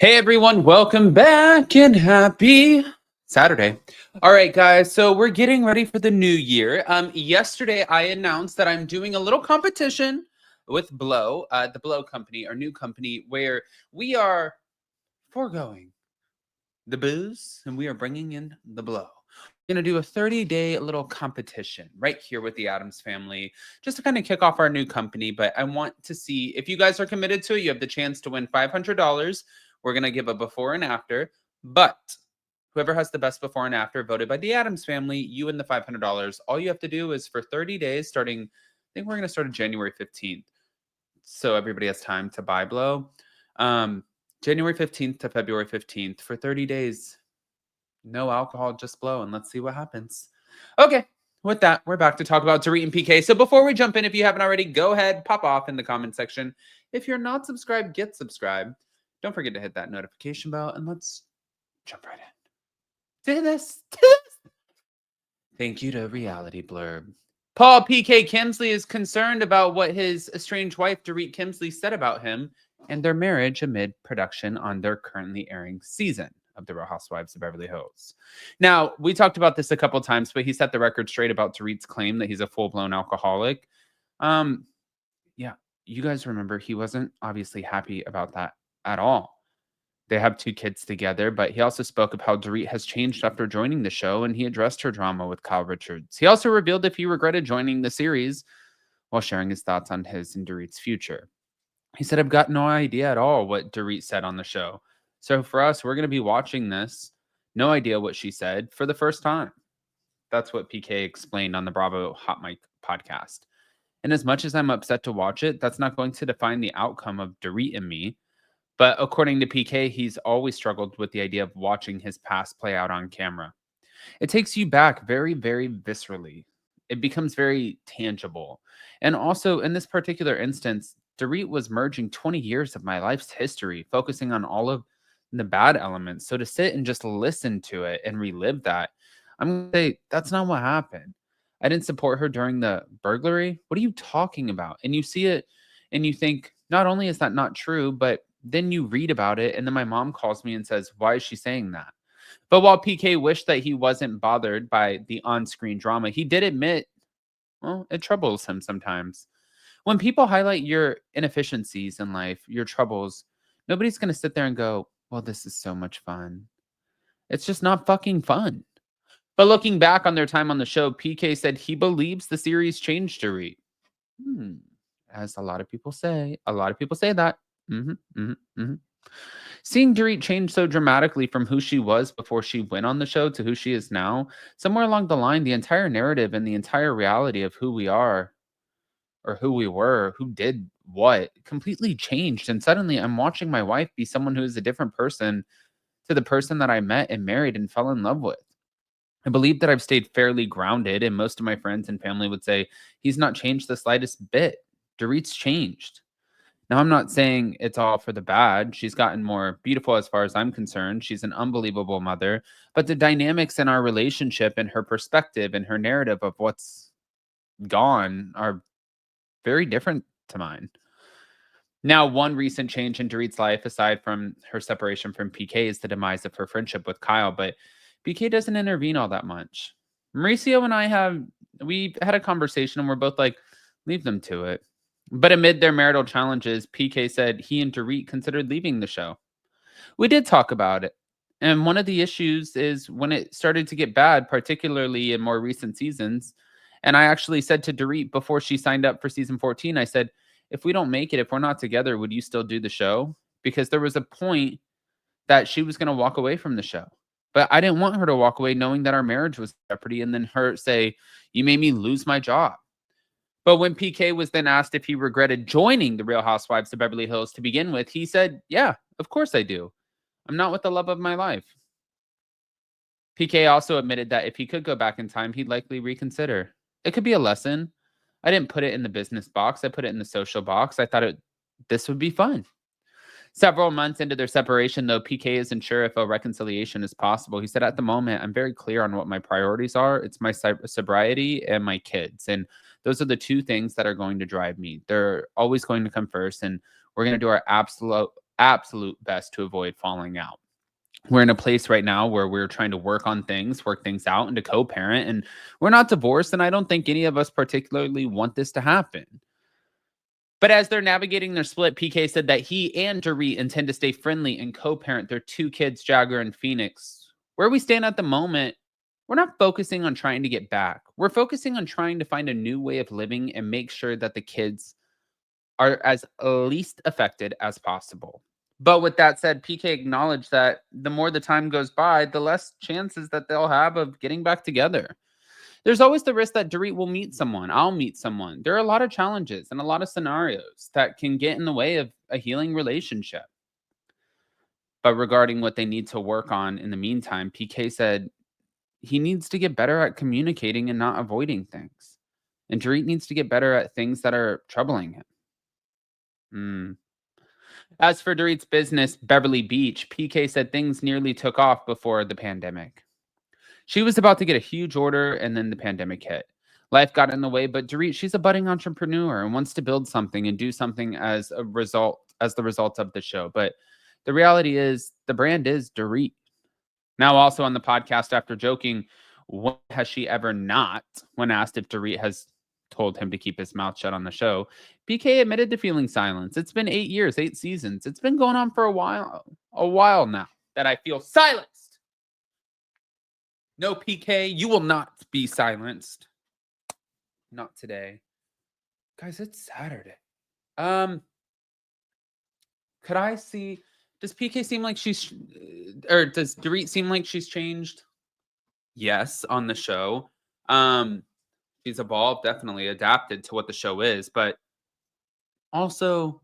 Hey everyone, welcome back and happy Saturday. All right, guys, so we're getting ready for the new year. Yesterday I announced that I'm doing a little competition with Blow, the Blow company, our new company, where we are foregoing the booze and we are bringing in the blow. We're going to do a 30-day little competition right here with the Adams family just to kind of kick off our new company. But I want to see if you guys are committed to it. You have the chance to win $500. We're going to give a before and after. But whoever has the best before and after voted by the Adams family, you win the $500. All you have to do is for 30 days, starting, I think we're going to start on January 15th. So everybody has time to buy blow. January 15th to February 15th for 30 days. No alcohol, just blow, and let's see what happens. Okay, with that, we're back to talk about Dorit and PK. So before we jump in, if you haven't already, go ahead, pop off in the comment section. If you're not subscribed, get subscribed. Don't forget to hit that notification bell, and let's jump right in. Do this. Thank you to Reality Blurb. Paul PK Kemsley is concerned about what his estranged wife, Dorit Kemsley, said about him and their marriage amid production on their currently airing season of The Real Housewives of Beverly Hills. Now, we talked about this a couple times, but he set the record straight about Dorit's claim that he's a full-blown alcoholic. Yeah, you guys remember he wasn't obviously happy about that at all. They have 2 kids together, but he also spoke of how Dorit has changed after joining the show, and he addressed her drama with Kyle Richards. He also revealed if he regretted joining the series while sharing his thoughts on his and Dorit's future. He said, I've got no idea at all what Dorit said on the show. So for us, we're going to be watching this. No idea what she said for the first time. That's what PK explained on the Bravo Hot Mic podcast. And as much as I'm upset to watch it, that's not going to define the outcome of Dorit and me. But according to PK, he's always struggled with the idea of watching his past play out on camera. It takes you back very, very viscerally. It becomes very tangible. And also, in this particular instance, Dorit was merging 20 years of my life's history, focusing on all of the bad elements. So to sit and just listen to it and relive that, I'm going to say that's not what happened. I didn't support her during the burglary. What are you talking about? And you see it and you think, not only is that not true, but then you read about it. And then my mom calls me and says, why is she saying that? But while PK wished that he wasn't bothered by the on-screen drama, he did admit, well, it troubles him sometimes. When people highlight your inefficiencies in life, your troubles, nobody's going to sit there and go, well, this is so much fun. It's just not fucking fun. But looking back on their time on the show, PK said he believes the series changed Dorit. As a lot of people say. A lot of people say that. Seeing Dorit change so dramatically from who she was before she went on the show to who she is now, somewhere along the line, the entire narrative and the entire reality of who we are or who we were, who did what, completely changed. And suddenly I'm watching my wife be someone who is a different person to the person that I met and married and fell in love with. I believe that I've stayed fairly grounded, and most of my friends and family would say he's not changed the slightest bit. Dorit's changed. Now, I'm not saying it's all for the bad. She's gotten more beautiful as far as I'm concerned. She's an unbelievable mother. But the dynamics in our relationship and her perspective and her narrative of what's gone are very different to mine. Now, one recent change in Dorit's life, aside from her separation from PK, is the demise of her friendship with Kyle. But PK doesn't intervene all that much. Mauricio and I we had a conversation and we're both like, leave them to it. But amid their marital challenges, PK said he and Dorit considered leaving the show. We did talk about it. And one of the issues is when it started to get bad, particularly in more recent seasons. And I actually said to Dorit before she signed up for season 14, I said, if we don't make it, if we're not together, would you still do the show? Because there was a point that she was going to walk away from the show. But I didn't want her to walk away knowing that our marriage was in jeopardy and then her say, you made me lose my job. But when PK was then asked if he regretted joining the Real Housewives of Beverly Hills to begin with, he said, yeah, of course I do. I'm not with the love of my life. PK also admitted that if he could go back in time, he'd likely reconsider. It could be a lesson. I didn't put it in the business box. I put it in the social box. I thought this would be fun. Several months into their separation, though, PK isn't sure if a reconciliation is possible. He said, at the moment, I'm very clear on what my priorities are. It's my sobriety and my kids. And those are the 2 things that are going to drive me. They're always going to come first. And we're going to do our absolute best to avoid falling out. We're in a place right now where we're trying to work on things, work things out, and to co-parent, and we're not divorced, and I don't think any of us particularly want this to happen. But as they're navigating their split, PK said that he and Dorit intend to stay friendly and co-parent their 2 kids, Jagger and Phoenix. Where we stand at the moment, we're not focusing on trying to get back. We're focusing on trying to find a new way of living and make sure that the kids are as least affected as possible. But with that said, PK acknowledged that the more the time goes by, the less chances that they'll have of getting back together. There's always the risk that Dorit will meet someone. I'll meet someone. There are a lot of challenges and a lot of scenarios that can get in the way of a healing relationship. But regarding what they need to work on in the meantime, PK said he needs to get better at communicating and not avoiding things. And Dorit needs to get better at things that are troubling him. As for Dorit's business, Beverly Beach, PK said things nearly took off before the pandemic. She was about to get a huge order, and then the pandemic hit. Life got in the way, but Dorit, she's a budding entrepreneur and wants to build something and do something as the result of the show. But the reality is, the brand is Dorit. Now, also on the podcast, after joking, what has she ever not, when asked if Dorit has told him to keep his mouth shut on the show, PK admitted to feeling silence. It's been 8 years, 8 seasons. It's been going on for a while now that I feel silenced. No, PK, you will not be silenced. Not today. Guys, it's Saturday. Could I see, does PK seem like she's, or does Dorit seem like she's changed? Yes, on the show. She's evolved, definitely adapted to what the show is, but also,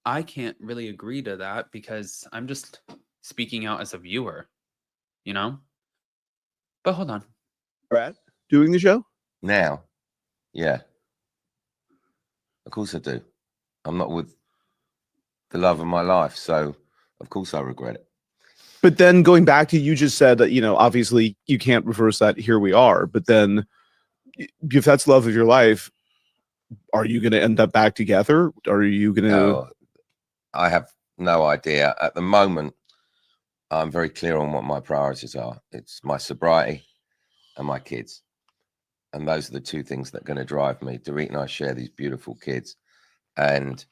I can't really agree to that because I'm just speaking out as a viewer, you know? But hold on. Brad, doing the show? Now, yeah. Of course I do. I'm not with the love of my life, so of course I regret it. But then going back to, you just said that, you know, obviously you can't reverse that. Here we are. But then if that's love of your life, are you going to end up back together? Are you going to? No, I have no idea. At the moment, I'm very clear on what my priorities are. It's my sobriety and my kids. And those are the 2 things that are going to drive me. Dorit and I share these beautiful kids, and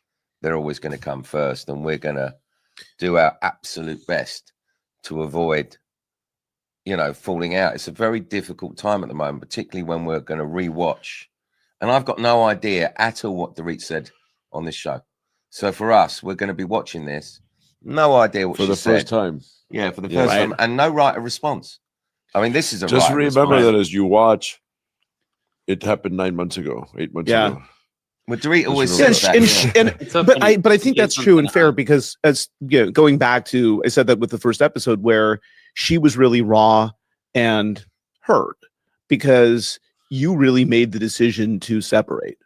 they're always going to come first. And we're going to do our absolute best to avoid, you know, falling out. It's a very difficult time at the moment, particularly when we're going to rewatch. And I've got no idea at all what Dorit said on this show. So for us, we're going to be watching this. No idea what she said. For the first time. Yeah, for the first time. And no right of response. I mean, this is a Just right remember response. that as you watch, it happened 9 months ago, 8 months ago. Well, Dorit always Yeah, says that. but I think that's true and fair, because, as you know, going back to, I said that with the first episode where she was really raw and hurt because you really made the decision to separate,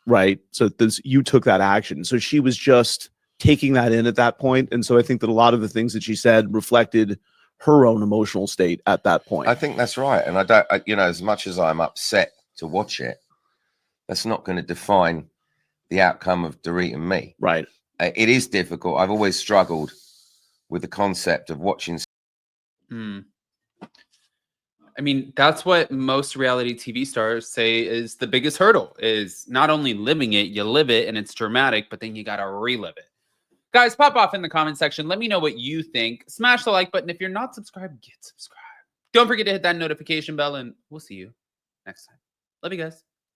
right? So you took that action. So she was just taking that in at that point. And so I think that a lot of the things that she said reflected her own emotional state at that point. I think that's right. And I don't, you know, as much as I'm upset to watch it, that's not going to define the outcome of Dorit and me. Right. It is difficult. I've always struggled with the concept of watching. I mean, that's what most reality TV stars say is the biggest hurdle, is not only living it, you live it and it's dramatic, but then you got to relive it. Guys, pop off in the comment section. Let me know what you think. Smash the like button. If you're not subscribed, get subscribed. Don't forget to hit that notification bell, and we'll see you next time. Love you guys.